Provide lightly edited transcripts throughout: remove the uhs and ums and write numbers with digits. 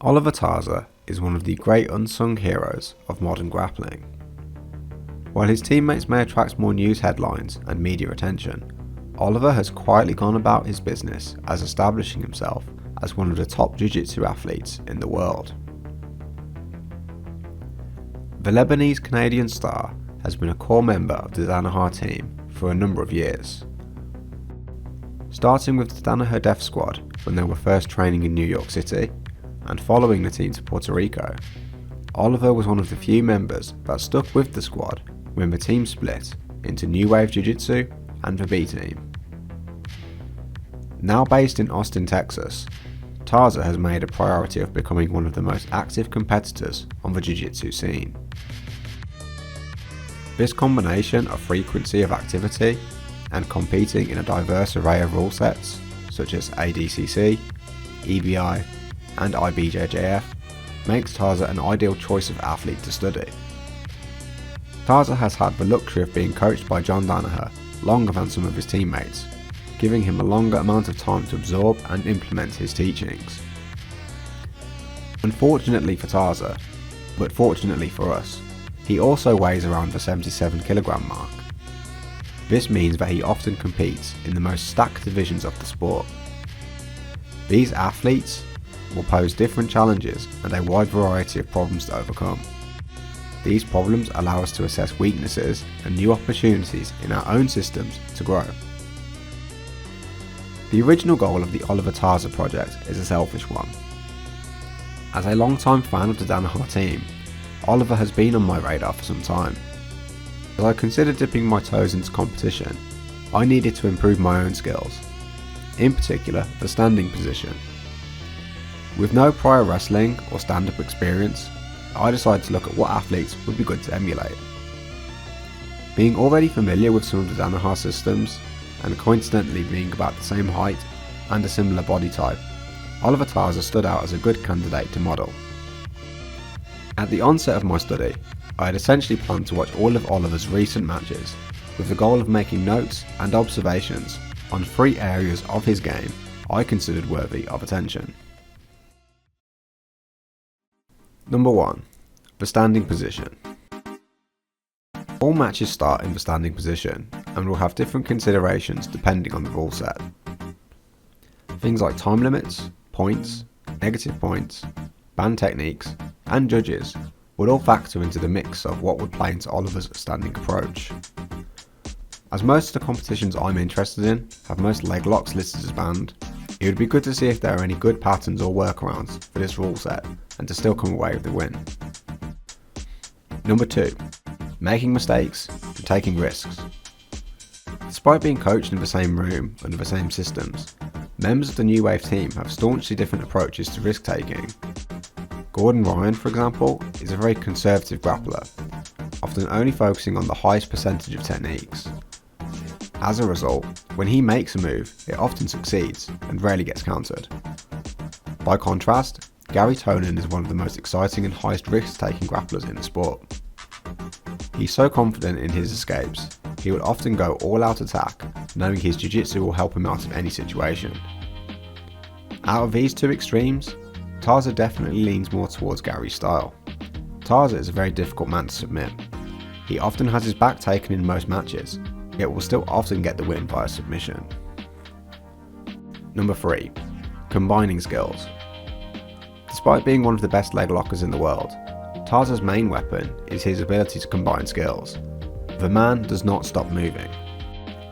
Oliver Taza is one of the great unsung heroes of modern grappling. While his teammates may attract more news headlines and media attention, Oliver has quietly gone about his business as establishing himself as one of the top Jiu-Jitsu athletes in the world. The Lebanese-Canadian star has been a core member of the Danaher team for a number of years. Starting with the Danaher Death Squad when they were first training in New York City, and following the team to Puerto Rico, Oliver was one of the few members that stuck with the squad when the team split into New Wave Jiu-Jitsu and the B team. Now based in Austin, Texas, Taza has made a priority of becoming one of the most active competitors on the Jiu-Jitsu scene. This combination of frequency of activity and competing in a diverse array of rule sets such as ADCC, EBI and IBJJF makes Taza an ideal choice of athlete to study. Taza has had the luxury of being coached by John Danaher longer than some of his teammates, giving him a longer amount of time to absorb and implement his teachings. Unfortunately for Taza, but fortunately for us, he also weighs around the 77 kg mark. This means that he often competes in the most stacked divisions of the sport. These athletes will pose different challenges and a wide variety of problems to overcome. These problems allow us to assess weaknesses and new opportunities in our own systems to grow. The original goal of the Oliver Taza project is a selfish one. As a long-time fan of the Danaher team, Oliver has been on my radar for some time. As I considered dipping my toes into competition, I needed to improve my own skills, in particular the standing position. With no prior wrestling or stand-up experience, I decided to look at what athletes would be good to emulate. Being already familiar with some of the Danaher systems, and coincidentally being about the same height and a similar body type, Oliver Taza stood out as a good candidate to model. At the onset of my study, I had essentially planned to watch all of Oliver's recent matches with the goal of making notes and observations on 3 areas of his game I considered worthy of attention. Number 1. The standing position. All matches start in the standing position and will have different considerations depending on the rule set. Things like time limits, points, negative points, ban techniques, and judges would all factor into the mix of what would play into Oliver's standing approach. As most of the competitions I'm interested in have most leg locks listed as banned, it would be good to see if there are any good patterns or workarounds for this rule set and to still come away with the win. Number 2. Making mistakes and taking risks. Despite being coached in the same room under the same systems, members of the New Wave team have staunchly different approaches to risk taking. Gordon Ryan, for example, is a very conservative grappler, often only focusing on the highest percentage of techniques. As a result, when he makes a move, it often succeeds and rarely gets countered. By contrast, Gary Tonin is one of the most exciting and highest risk-taking grapplers in the sport. He's so confident in his escapes, he will often go all-out attack, knowing his jiu-jitsu will help him out of any situation. Out of these two extremes, Taza definitely leans more towards Gary's style. Taza is a very difficult man to submit. He often has his back taken in most matches, yet will still often get the win via submission. Number 3. Combining skills. Despite being one of the best leg lockers in the world, Taza's main weapon is his ability to combine skills. The man does not stop moving.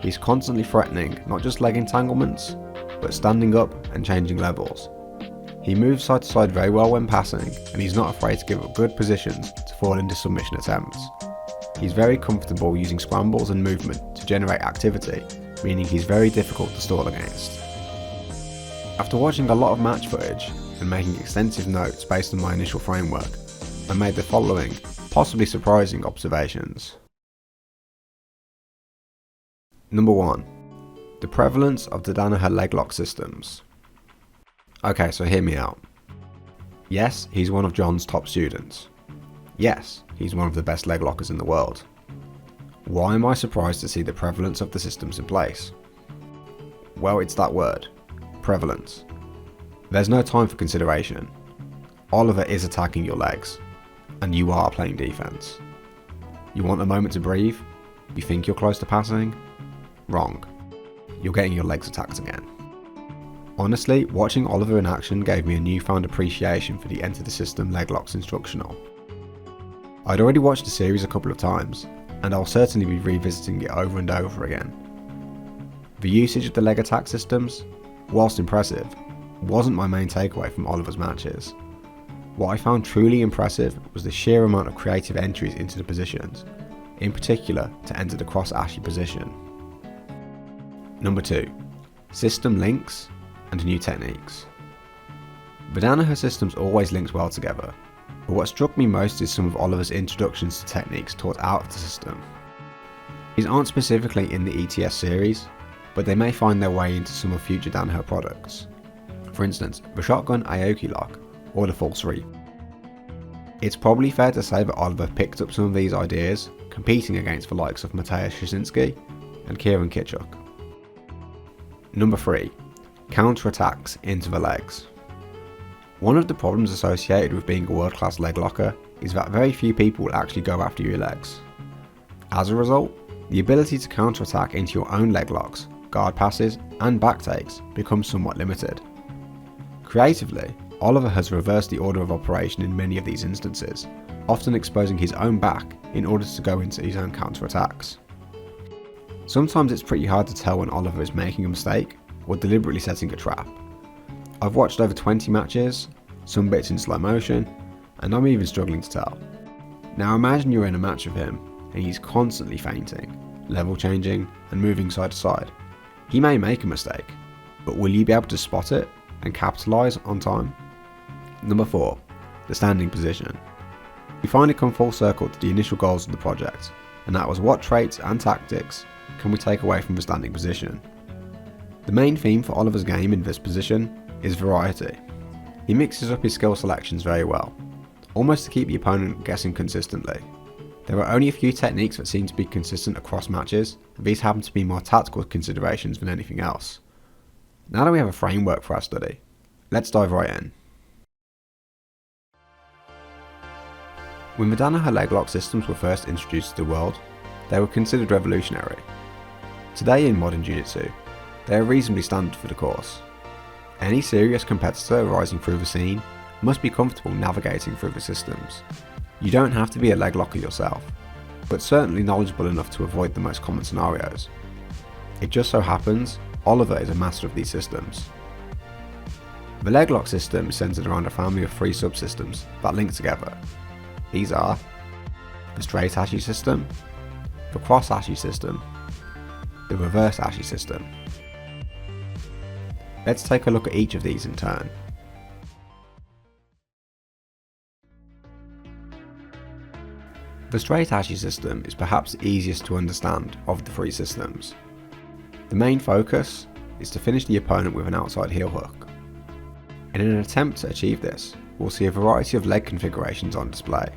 He's constantly threatening not just leg entanglements, but standing up and changing levels. He moves side to side very well when passing, and he's not afraid to give up good positions to fall into submission attempts. He's very comfortable using scrambles and movement to generate activity, meaning he's very difficult to stall against. After watching a lot of match footage and making extensive notes based on my initial framework, I made the following, possibly surprising observations. Number 1. The prevalence of the Danaher leg lock systems. Okay, so hear me out. Yes, he's one of John's top students. Yes, he's one of the best leg lockers in the world. Why am I surprised to see the prevalence of the systems in place? Well, it's that word, prevalence. There's no time for consideration. Oliver is attacking your legs, and you are playing defense. You want a moment to breathe? You think you're close to passing? Wrong. You're getting your legs attacked again. Honestly, watching Oliver in action gave me a newfound appreciation for the Enter the System Leglock's instructional. I'd already watched the series a couple of times, and I'll certainly be revisiting it over and over again. The usage of the leg attack systems, whilst impressive, wasn't my main takeaway from Oliver's matches. What I found truly impressive was the sheer amount of creative entries into the positions, in particular to enter the cross Ashi position. Number 2. System links and new techniques. The Danaher systems always linked well together, but what struck me most is some of Oliver's introductions to techniques taught out of the system. These aren't specifically in the ETS series, but they may find their way into some of future Danaher products. For instance, the shotgun Aoki lock, or the false reap. It's probably fair to say that Oliver picked up some of these ideas, competing against the likes of Mateusz Szczynski and Kieran Kitchuk. Number 3. Counter-attacks into the legs. One of the problems associated with being a world-class leg locker is that very few people will actually go after your legs. As a result, the ability to counter-attack into your own leg locks, guard passes and back takes becomes somewhat limited. Creatively, Oliver has reversed the order of operation in many of these instances, often exposing his own back in order to go into his own counter-attacks. Sometimes it's pretty hard to tell when Oliver is making a mistake or deliberately setting a trap. I've watched over 20 matches, some bits in slow motion, and I'm even struggling to tell. Now imagine you're in a match with him and he's constantly feinting, level changing and moving side to side. He may make a mistake, but will you be able to spot it and capitalise on time? Number 4. The standing position. We finally come full circle to the initial goals of the project, and that was what traits and tactics can we take away from the standing position. The main theme for Oliver's game in this position is variety. He mixes up his skill selections very well, almost to keep the opponent guessing consistently. There are only a few techniques that seem to be consistent across matches, and these happen to be more tactical considerations than anything else. Now that we have a framework for our study, let's dive right in. When the Danaher leglock systems were first introduced to the world, they were considered revolutionary. Today in modern Jiu-Jitsu, they are reasonably standard for the course. Any serious competitor rising through the scene must be comfortable navigating through the systems. You don't have to be a leg locker yourself, but certainly knowledgeable enough to avoid the most common scenarios. It just so happens, Oliver is a master of these systems. The leglock system is centered around a family of 3 subsystems that link together. These are the straight Ashi system, the cross Ashi system, the reverse Ashi system. Let's take a look at each of these in turn. The straight Ashi system is perhaps the easiest to understand of the 3 systems. The main focus is to finish the opponent with an outside heel hook. In an attempt to achieve this, we'll see a variety of leg configurations on display.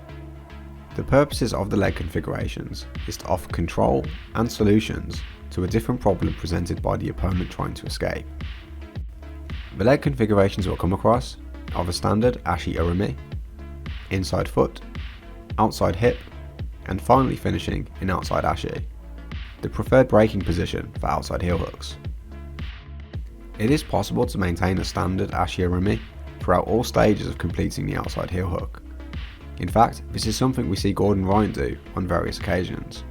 The purposes of the leg configurations is to offer control and solutions to a different problem presented by the opponent trying to escape. The leg configurations we'll come across are the standard Ashi Urumi, inside foot, outside hip, and finally finishing in outside Ashi, the preferred breaking position for outside heel hooks. It is possible to maintain a standard Ashi Urumi throughout all stages of completing the outside heel hook. In fact, this is something we see Gordon Ryan do on various occasions.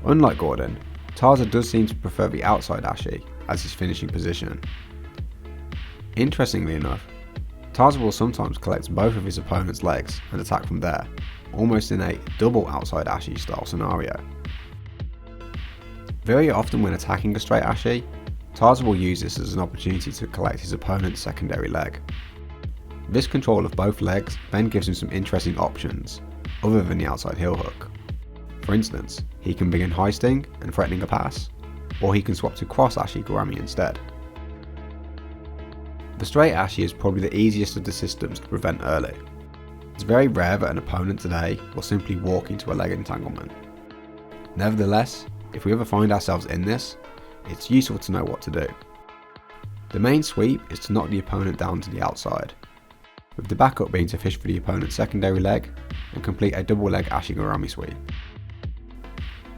Unlike Gordon, Taza does seem to prefer the outside Ashi as his finishing position. Interestingly enough, Taza will sometimes collect both of his opponent's legs and attack from there, almost in a double outside Ashi style scenario. Very often when attacking a straight Ashi, Taza will use this as an opportunity to collect his opponent's secondary leg. This control of both legs then gives him some interesting options, other than the outside heel hook. For instance, he can begin heisting and threatening a pass, or he can swap to cross Ashi Garami instead. The straight Ashi is probably the easiest of the systems to prevent early. It's very rare that an opponent today will simply walk into a leg entanglement. Nevertheless, if we ever find ourselves in this, it's useful to know what to do. The main sweep is to knock the opponent down to the outside. with the backup being to fish for the opponent's secondary leg and complete a double leg Ashi sweep.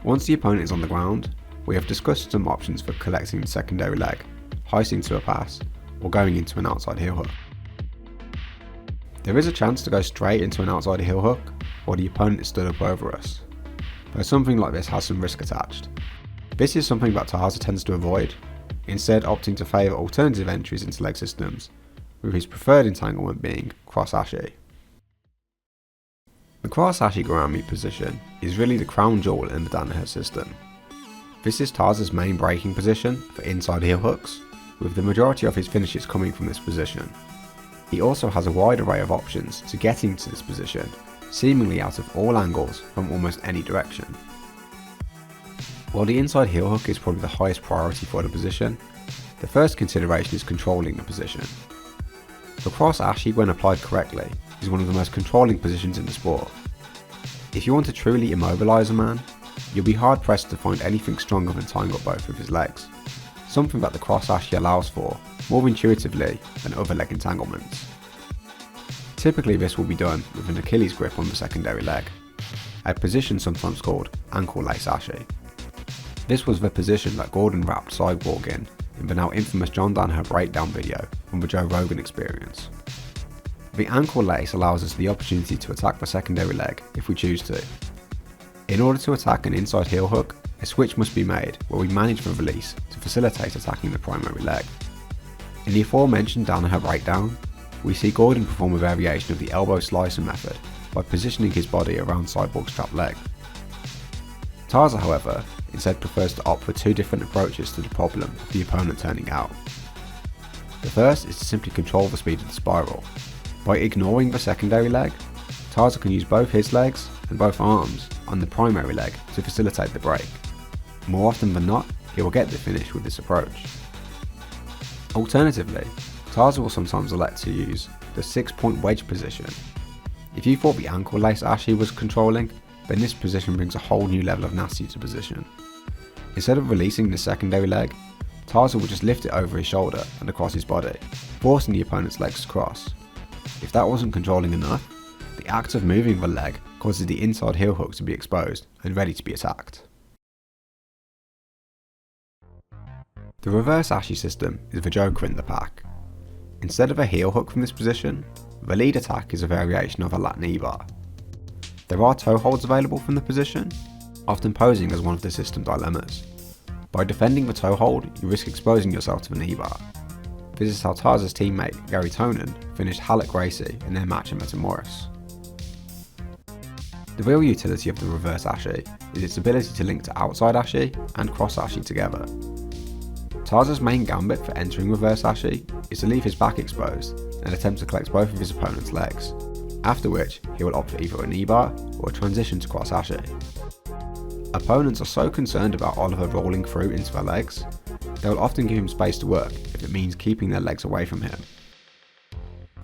Once the opponent is on the ground, we have discussed some options for collecting the secondary leg, heisting to a pass, or going into an outside heel hook. There is a chance to go straight into an outside heel hook while the opponent is stood up over us, but something like this has some risk attached. This is something that Taza tends to avoid, instead opting to favour alternative entries into leg systems, with his preferred entanglement being cross Ashi. The cross Ashi Garami position is really the crown jewel in the Danaher system. This is Taza's main breaking position for inside heel hooks, with the majority of his finishes coming from this position. He also has a wide array of options to getting to this position, seemingly out of all angles from almost any direction. While the inside heel hook is probably the highest priority for the position, the first consideration is controlling the position. The cross Ashi, when applied correctly, is one of the most controlling positions in the sport. If you want to truly immobilise a man, you'll be hard pressed to find anything stronger than tying up both of his legs, something that the cross Ashi allows for more intuitively than other leg entanglements. Typically this will be done with an Achilles grip on the secondary leg, a position sometimes called ankle lace Ashi. This was the position that Gordon wrapped Cyborg in the now infamous John Danaher breakdown video from the Joe Rogan Experience. The ankle lace allows us the opportunity to attack the secondary leg if we choose to. In order to attack an inside heel hook, a switch must be made where we manage the release to facilitate attacking the primary leg. In the aforementioned Danaher breakdown, we see Gordon perform a variation of the elbow slicer method by positioning his body around Cyborg's trapped leg. Taza, however, instead prefers to opt for two different approaches to the problem of the opponent turning out. The first is to simply control the speed of the spiral. By ignoring the secondary leg, Taza can use both his legs and both arms on the primary leg to facilitate the break. More often than not, he will get the finish with this approach. Alternatively, Taza will sometimes elect to use the 6-point wedge position. If you thought the ankle lace Ashi was controlling, then this position brings a whole new level of nasty to position. Instead of releasing the secondary leg, Taza will just lift it over his shoulder and across his body, forcing the opponent's legs to cross. If that wasn't controlling enough, the act of moving the leg causes the inside heel hook to be exposed and ready to be attacked. The reverse Ashi system is the joker in the pack. Instead of a heel hook from this position, the lead attack is a variation of a lat knee bar. There are toe holds available from the position, often posing as one of the system dilemmas. By defending the toe hold, you risk exposing yourself to the knee bar. This is how Taza's teammate Gary Tonin finished Halleck Gracie in their match at Metamoris. The real utility of the reverse Ashi is its ability to link to outside Ashi and cross Ashi together. Taza's main gambit for entering reverse Ashi is to leave his back exposed and attempt to collect both of his opponent's legs, after which he will opt for either a knee bar or a transition to cross Ashi. Opponents are so concerned about Oliver rolling through into their legs, they will often give him space to work if it means keeping their legs away from him.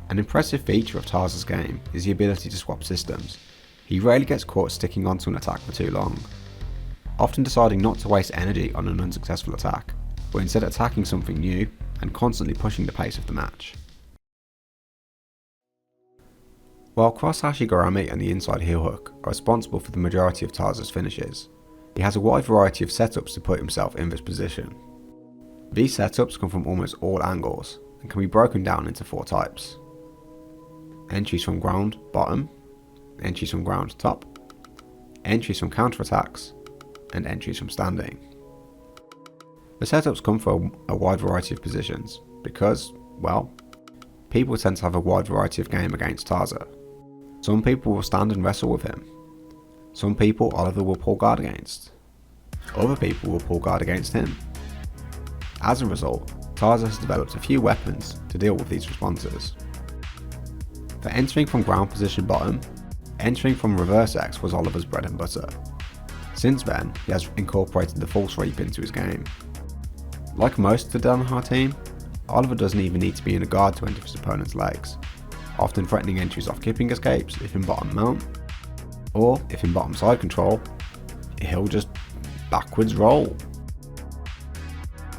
An impressive feature of Taza's game is the ability to swap systems. He rarely gets caught sticking onto an attack for too long, often deciding not to waste energy on an unsuccessful attack, but instead attacking something new and constantly pushing the pace of the match. While cross Ashi Garami and the inside heel hook are responsible for the majority of Taza's finishes, he has a wide variety of setups to put himself in this position. These setups come from almost all angles and can be broken down into 4 types. Entries from ground bottom, entries from ground top, entries from counterattacks, and entries from standing. The setups come from a wide variety of positions because, well, people tend to have a wide variety of game against Taza. Some people will stand and wrestle with him. Some people Oliver will pull guard against. Other people will pull guard against him. As a result, Taza has developed a few weapons to deal with these responses. For entering from ground position bottom, entering from reverse X was Oliver's bread and butter. Since then, he has incorporated the full sweep into his game. Like most of the Danaher team, Oliver doesn't even need to be in a guard to enter his opponent's legs, often threatening entries off kipping escapes if in bottom mount, or if in bottom side control, he'll just backwards roll.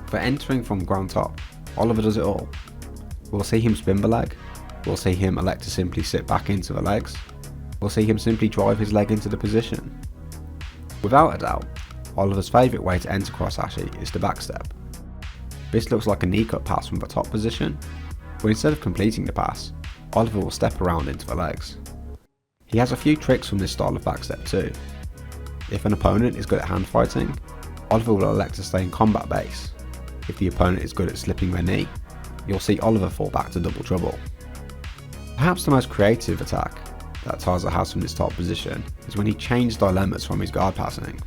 For entering from ground top, Oliver does it all. We'll see him spin the leg, we'll see him elect to simply sit back into the legs. We'll see him simply drive his leg into the position. Without a doubt, Oliver's favourite way to enter cross Ashi is to backstep. This looks like a knee cut pass from the top position, but instead of completing the pass, Oliver will step around into the legs. He has a few tricks from this style of backstep too. If an opponent is good at hand fighting, Oliver will elect to stay in combat base. If the opponent is good at slipping their knee, you'll see Oliver fall back to double trouble. Perhaps the most creative attack that Taza has from this top position is when he changed dilemmas from his guard passing.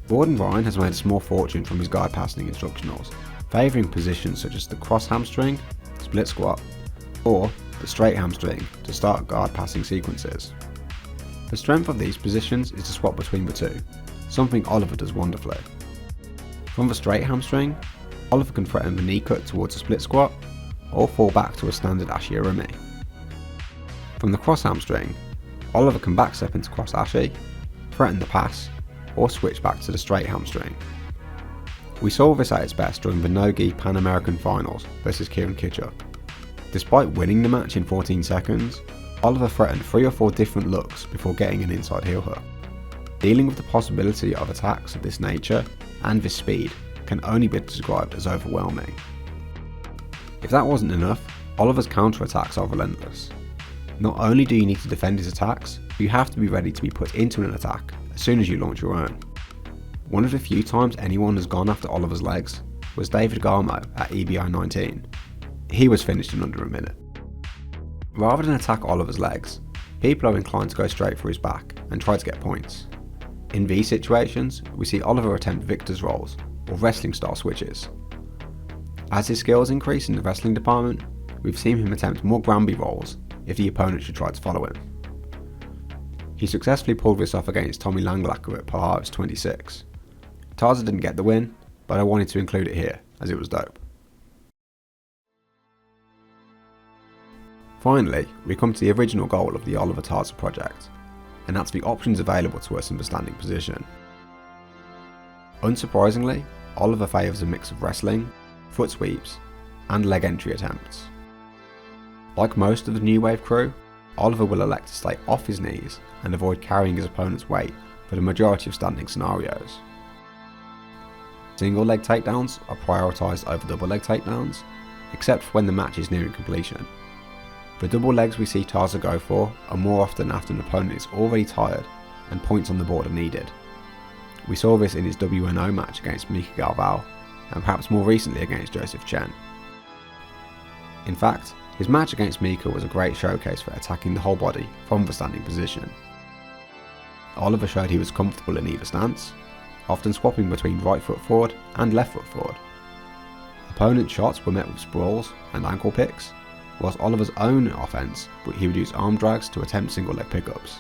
Gordon Ryan has made a small fortune from his guard passing instructionals, favouring positions such as the cross hamstring, split squat, or the straight hamstring to start guard passing sequences. The strength of these positions is to swap between the two, something Oliver does wonderfully. From the straight hamstring, Oliver can threaten the knee cut towards a split squat, or fall back to a standard Ashi Arumi. From the cross hamstring, Oliver can backstep into cross Ashi, threaten the pass, or switch back to the straight hamstring. We saw this at its best during the no-gi Pan American Finals versus Kieran Kitchuk. Despite winning the match in 14 seconds, Oliver threatened 3 or 4 different looks before getting an inside heel hook. Dealing with the possibility of attacks of this nature and this speed can only be described as overwhelming. If that wasn't enough, Oliver's counter-attacks are relentless. Not only do you need to defend his attacks, but you have to be ready to be put into an attack as soon as you launch your own. One of the few times anyone has gone after Oliver's legs was David Garmo at EBI 19. He was finished in under a minute. Rather than attack Oliver's legs, people are inclined to go straight for his back and try to get points. In these situations, we see Oliver attempt victor's rolls or wrestling style switches. As his skills increase in the wrestling department, we've seen him attempt more Granby rolls if the opponent should try to follow him. He successfully pulled this off against Tommy Leglock at Polaris 26. Taza didn't get the win, but I wanted to include it here as it was dope. Finally, we come to the original goal of the Oliver Taza project, and that's the options available to us in the standing position. Unsurprisingly, Oliver favours a mix of wrestling, foot sweeps, and leg entry attempts. Like most of the New Wave crew, Oliver will elect to stay off his knees and avoid carrying his opponent's weight for the majority of standing scenarios. Single leg takedowns are prioritised over double leg takedowns, except for when the match is nearing completion. The double legs we see Taza go for are more often after an opponent is already tired and points on the board are needed. We saw this in his WNO match against Mika Galvao, and perhaps more recently against Joseph Chen. In fact, his match against Mika was a great showcase for attacking the whole body from the standing position. Oliver showed he was comfortable in either stance, often swapping between right foot forward and left foot forward. Opponent shots were met with sprawls and ankle picks, whilst Oliver's own offence, he would use arm drags to attempt single leg pickups.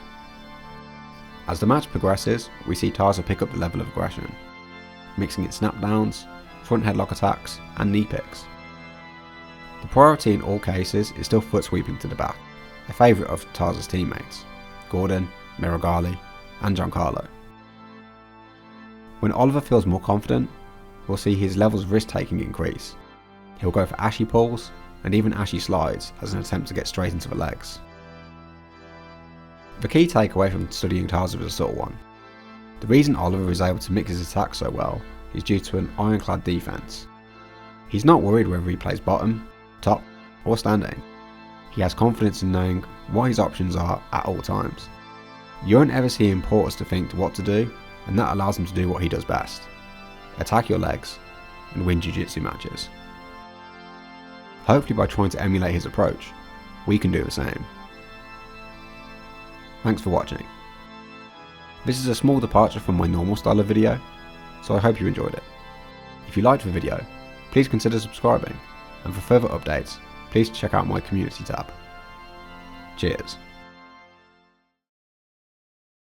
As the match progresses, we see Taza pick up the level of aggression, mixing in snap downs, front headlock attacks and knee picks. The priority in all cases is still foot sweeping to the back, a favourite of Taza's teammates, Gordon, Miragali and Giancarlo. When Oliver feels more confident, we'll see his levels of risk taking increase. He'll go for Ashi pulls and even Ashi slides as an attempt to get straight into the legs. The key takeaway from studying Taza is a subtle one. The reason Oliver is able to mix his attacks so well is due to an ironclad defence. He's not worried whether he plays bottom, top or standing. He has confidence in knowing what his options are at all times. You won't ever see him pause to think what to do, and that allows him to do what he does best: attack your legs and win jiu-jitsu matches. Hopefully by trying to emulate his approach, we can do the same. Thanks for watching. This is a small departure from my normal style of video, so I hope you enjoyed it. If you liked the video, please consider subscribing, and for further updates, please check out my community tab. Cheers.